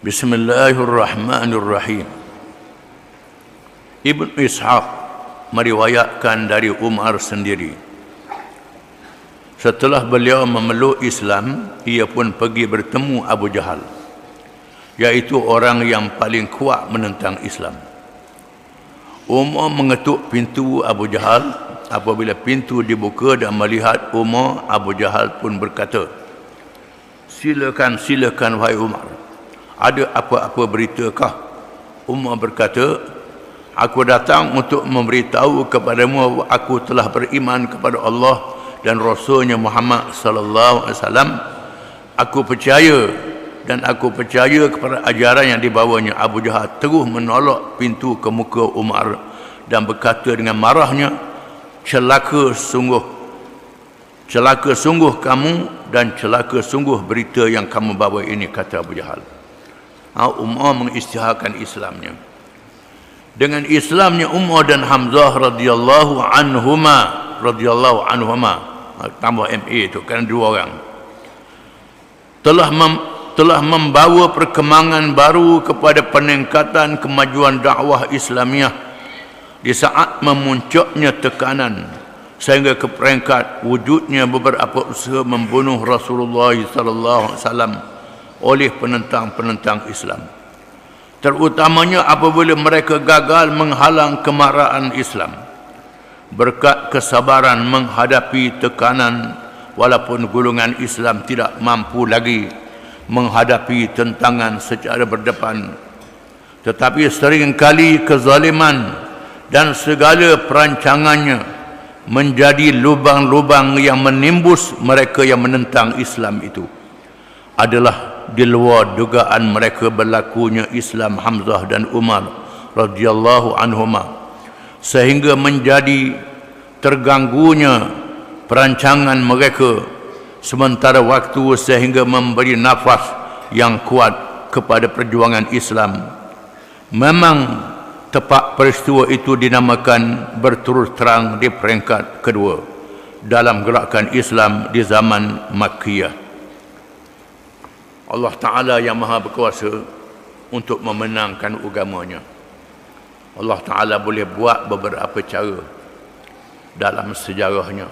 Bismillahirrahmanirrahim. Ibn Ishaq meriwayatkan dari Umar sendiri, setelah beliau memeluk Islam, ia pun pergi bertemu Abu Jahal, iaitu orang yang paling kuat menentang Islam. Umar mengetuk pintu Abu Jahal. Apabila pintu dibuka dan melihat Umar, Abu Jahal pun berkata, silakan wahai Umar, ada apa-apa beritakah? Umar berkata, aku datang untuk memberitahu kepadamu aku telah beriman kepada Allah dan Rasulnya Muhammad sallallahu alaihi wasallam. Aku percaya kepada ajaran yang dibawanya. Abu Jahal terus menolak pintu ke muka Umar dan berkata dengan marahnya, celaka sungguh kamu dan celaka sungguh berita yang kamu bawa ini, kata Abu Jahal. Umar mengisytiharkan Islamnya. Dengan Islamnya Umar dan Hamzah radhiyallahu anhuma, tambah MA itu kan dua orang, telah membawa perkembangan baru kepada peningkatan kemajuan dakwah Islamiah di saat memuncaknya tekanan sehingga ke peringkat wujudnya beberapa usaha membunuh Rasulullah sallallahu alaihi wasallam oleh penentang-penentang Islam, terutamanya apabila mereka gagal menghalang kemarahan Islam. Berkat kesabaran menghadapi tekanan, walaupun golongan Islam tidak mampu lagi menghadapi tentangan secara berdepan, tetapi seringkali kezaliman dan segala perancangannya menjadi lubang-lubang yang menimbus mereka yang menentang Islam itu. Adalah di luar dugaan mereka berlakunya Islam Hamzah dan Umar radhiyallahu anhuma, sehingga menjadi terganggunya perancangan mereka sementara waktu, sehingga memberi nafas yang kuat kepada perjuangan Islam. Memang tepat peristiwa itu dinamakan berterus terang di peringkat kedua dalam gerakan Islam di zaman Makkiyah. Allah Ta'ala yang maha berkuasa untuk memenangkan agamanya. Allah Ta'ala boleh buat beberapa cara dalam sejarahnya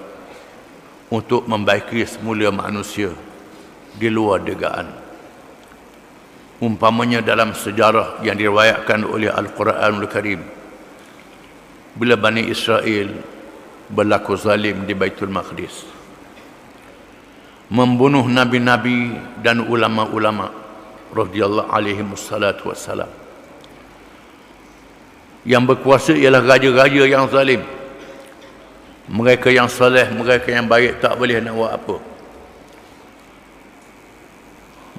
untuk membaiki semula manusia di luar dugaan. Umpamanya dalam sejarah yang diriwayatkan oleh Al-Quranul Karim, bila Bani Israel berlaku zalim di Baitul Maqdis, membunuh nabi-nabi dan ulama-ulama radhiyallahu alaihi wassalatu wassalam. Yang berkuasa ialah raja-raja yang zalim. Mereka yang soleh, mereka yang baik tak boleh nak buat apa.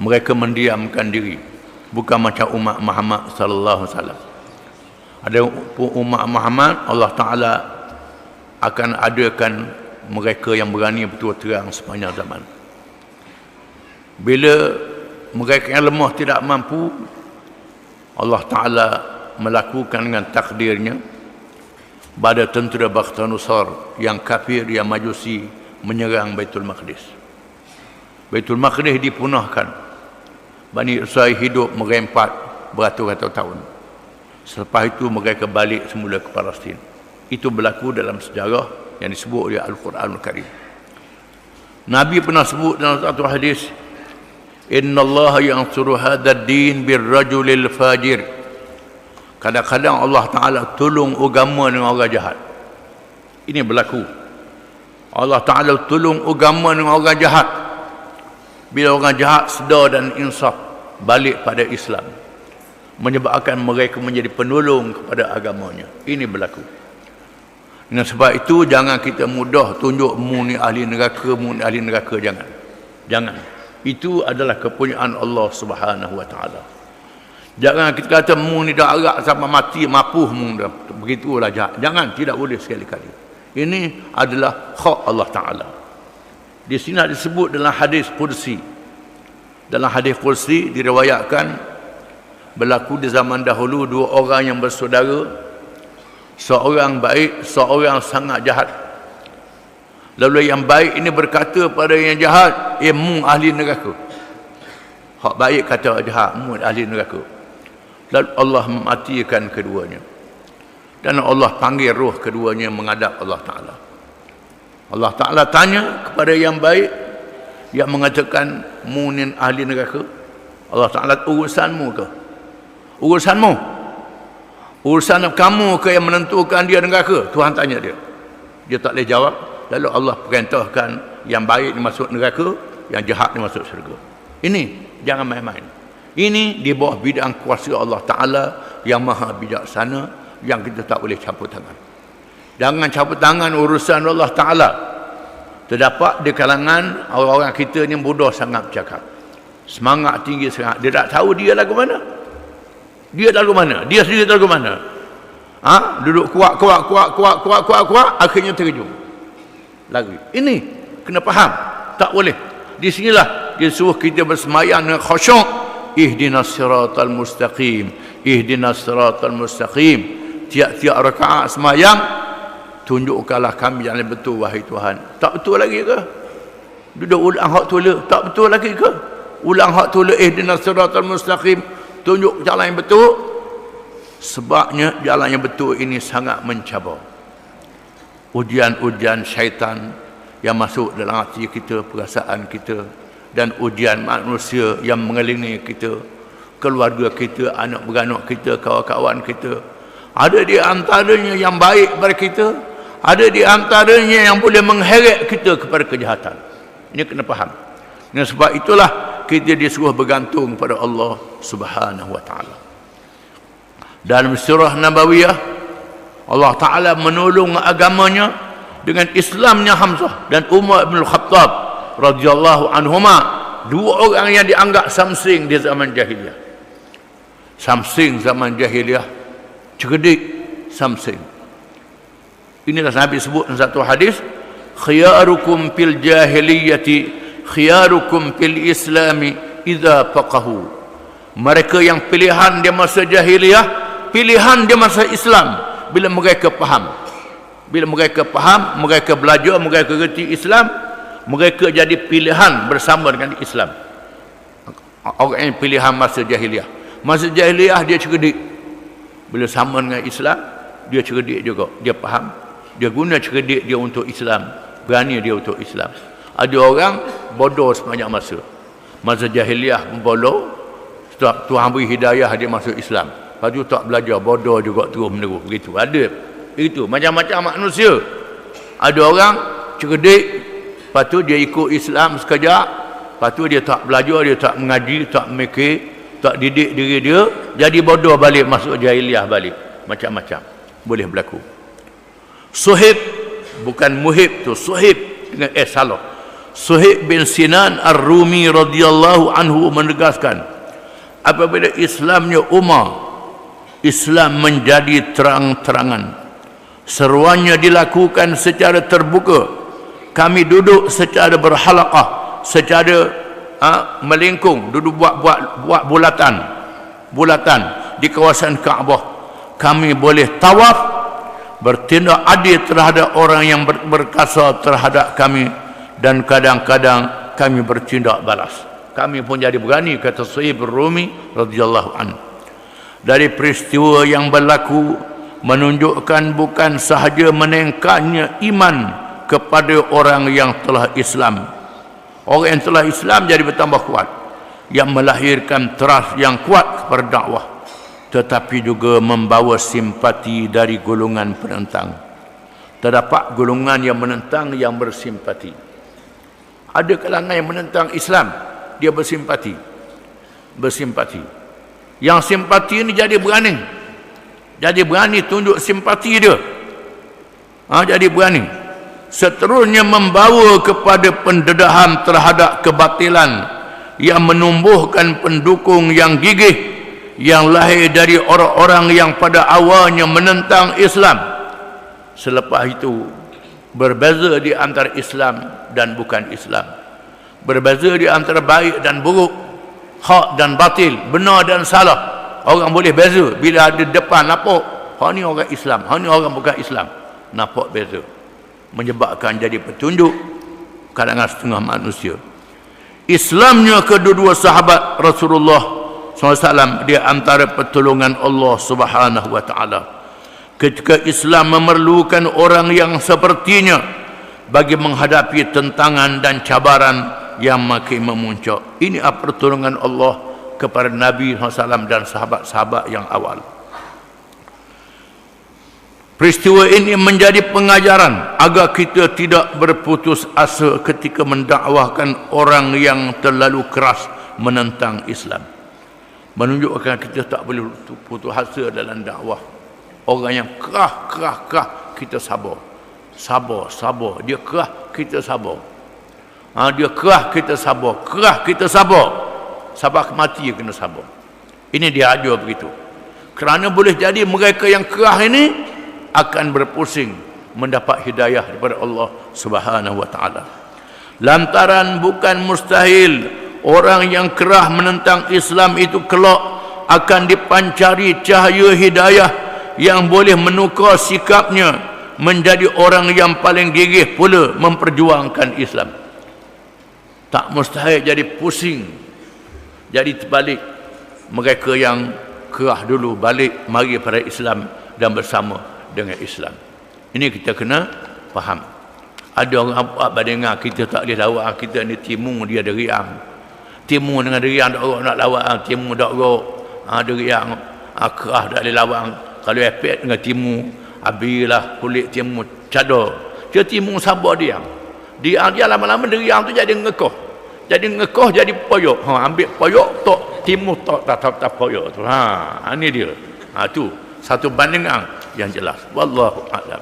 Mereka mendiamkan diri, bukan macam umat Muhammad sallallahu alaihi wasallam. Ada umat Muhammad, Allah Ta'ala akan adakan mereka yang berani berterus terang sepanjang zaman. Bila mereka yang lemah tidak mampu, Allah Ta'ala melakukan dengan takdirnya pada tentera Bakhtanusar yang kafir, yang majusi, menyerang Baitul Maqdis. Baitul Maqdis dipunahkan. Bani Israel hidup merempat beratus-ratus tahun. Selepas itu mereka balik semula ke Palestin. Itu berlaku dalam sejarah yang disebut oleh Al-Quranul Karim. Nabi pernah sebut dalam satu hadis, innallaha yansuru hadzal din birrajulil fajir. Kadang-kadang Allah Ta'ala tolong agama dengan orang jahat. Ini berlaku. Allah Ta'ala tolong agama dengan orang jahat. Bila orang jahat sedar dan insaf, balik pada Islam, menyebabkan mereka menjadi penolong kepada agamanya. Ini berlaku. Dengan sebab itu, jangan kita mudah tunjuk mu ni ahli neraka, mu ni ahli neraka. Jangan. Itu adalah kepunyaan Allah Subhanahu wa Ta'ala. Jangan kita kata mu ni dah arak sampai mati, mapuh mu dah. Begitulah jahat. Jangan, tidak boleh sekali-kali. Ini adalah hak Allah Ta'ala. Di sini disebut dalam hadis Qudsi. Dalam hadis Qudsi diriwayatkan berlaku di zaman dahulu dua orang yang bersaudara, seorang baik, seorang sangat jahat. Lalu yang baik ini berkata pada yang jahat, mu ahli neraka. hak baik kata jahat, ahli neraka. Lalu Allah mematikan keduanya. Dan Allah panggil roh keduanya menghadap Allah Ta'ala. Allah Ta'ala tanya kepada yang baik, yang mengatakan munin ahli neraka. Allah Ta'ala, urusanmu ke? Urusanmu? Urusan kamu ke yang menentukan dia neraka? Tuhan tanya dia. Dia tak boleh jawab. Lalu Allah perintahkan yang baik dia masuk neraka, yang jahat dia masuk syurga. Ini jangan main-main. Ini di bawah bidang kuasa Allah Ta'ala yang maha bijaksana, yang kita tak boleh campur tangan. Jangan campur tangan urusan Allah Ta'ala. Terdapat di kalangan orang-orang kita ni bodoh sangat bercakap. Semangat tinggi sangat. Dia tak tahu dia lagu mana. Dia lagu mana. Dia sendiri lagu mana. Duduk kuat, akhirnya terjun lagi. Ini kena faham. Tak boleh. Di sinilah dia suruh kita bersemayang dengan khusyuk. Ihdinas siratal mustaqim. Ihdinas siratal mustaqim. Tiap-tiap rakaat semayang, tunjukkanlah kami jalan betul, wahai Tuhan. Tak betul lagi ke? Duduk ulang hak tula, tak betul lagi ke? Ulang hak tula, ihdinas siratal mustaqim, tunjuk jalan yang betul. Sebabnya jalan yang betul ini sangat mencabar. Ujian-ujian syaitan yang masuk dalam hati kita, perasaan kita, dan ujian manusia yang mengelilingi kita, keluarga kita, anak beranak kita, kawan-kawan kita. Ada di antaranya yang baik kepada kita, ada di antaranya yang boleh mengheret kita kepada kejahatan. Ini kena faham. Dan sebab itulah kita disuruh bergantung pada Allah Subhanahu wa Ta'ala. Dalam surah Nabawiyah, Allah Ta'ala menolong agamanya dengan Islamnya Hamzah dan Umar bin Khattab radhiyallahu anhuma, dua orang yang dianggap samsing di zaman jahiliyah. Samsing zaman jahiliyah, cerdik samsing. Inilah Nabi sebut dalam satu hadis, khiyarukum fil jahiliyati khiyarukum fil islami idza faqahu. Mereka yang pilihan di masa jahiliyah, pilihan di masa Islam bila mereka faham. Bila mereka faham, mereka belajar, mereka reti Islam, mereka jadi pilihan bersama dengan Islam. Orang yang pilihan masa jahiliyah. Masa jahiliyah dia cerdik. Bila sama dengan Islam, dia cerdik juga. Dia faham. Dia guna cerdik dia untuk Islam. Berani dia untuk Islam. Ada orang bodoh sepanjang masa. Masa jahiliyah bodoh, Tuhan beri hidayah dia masuk Islam. Lepas tu tak belajar, bodoh juga terus menerus. Begitu. Ada. Itu. Macam-macam manusia. Ada orang cerdik, lepas tu dia ikut Islam sekejap, lepas tu dia tak belajar, dia tak mengaji, tak mikir, tak didik diri dia, jadi bodoh balik, masuk jahiliyah balik. Macam-macam boleh berlaku. Suhaib, bukan Muhib tu, Suhaib dengan salah. Suhaib bin Sinan Ar-Rumi radhiyallahu anhu menegaskan, apabila Islamnya Umar, Islam menjadi terang-terangan. Seruannya dilakukan secara terbuka. Kami duduk secara berhalaqah, secara melingkung, duduk buat bulatan di kawasan Kaabah. Kami boleh tawaf, bertindak adil terhadap orang yang berkasa terhadap kami, dan kadang-kadang kami bertindak balas. Kami pun jadi berani, kata Suhaib Ar-Rumi radhiyallahu anhu. Dari peristiwa yang berlaku menunjukkan bukan sahaja meningkatnya iman kepada orang yang telah Islam. Orang yang telah Islam jadi bertambah kuat, yang melahirkan trust yang kuat kepada dakwah, tetapi juga membawa simpati dari golongan penentang. Terdapat golongan yang menentang yang bersimpati. Ada kalangan yang menentang Islam, dia bersimpati. Yang simpati ini jadi berani tunjuk simpati dia. Jadi berani. Seterusnya membawa kepada pendedahan terhadap kebatilan, yang menumbuhkan pendukung yang gigih, yang lahir dari orang-orang yang pada awalnya menentang Islam. Selepas itu berbeza di antara Islam dan bukan Islam, berbeza di antara baik dan buruk, hak dan batil, benar dan salah. Orang boleh beza bila ada depan nampak hak ni orang Islam, hak ni orang bukan Islam, nampak beza, menyebabkan jadi petunjuk kalangan setengah manusia. Islamnya kedua-dua sahabat Rasulullah SAW dia antara pertolongan Allah Subhanahu wa taala. Ketika Islam memerlukan orang yang sepertinya bagi menghadapi tentangan dan cabaran yang makin memuncak. Ini pertolongan Allah kepada Nabi SAW dan sahabat-sahabat yang awal. Peristiwa ini menjadi pengajaran agar kita tidak berputus asa ketika mendakwahkan orang yang terlalu keras menentang Islam. Menunjukkan kita tak boleh putus asa dalam dakwah. Orang yang kerah, kita sabar. Sabar. Dia kerah, kita sabar. Dia kerah, kita sabar. Sabar mati kena sabar. Ini dia ajar begitu. Kerana boleh jadi mereka yang kerah ini akan berpusing mendapat hidayah daripada Allah Subhanahu wa taala. Lantaran bukan mustahil orang yang kerah menentang Islam itu kelak akan dipancari cahaya hidayah yang boleh menukar sikapnya menjadi orang yang paling gigih pula memperjuangkan Islam. Tak mustahil jadi pusing, jadi terbalik. Mereka yang kerah dulu balik mari pada Islam dan bersama dengan Islam. Ini kita kena faham. Ada orang buat badengar kita tak boleh lawak, kita ni timu dia ada riang. Timu dengan riang dak nak lawak, timu dak ada riang, kerah dak boleh lawak. Kalau efek dengan timu, abilah kulit timu cadar. Dia timu sabar dia. Dia lama-lama riang tu jadi ngekoh. Jadi poyok. Ambil poyok tok timu tok tak poyok tu. Ini dia. Tu satu bandingan yang jelas. Wallahu a'lam.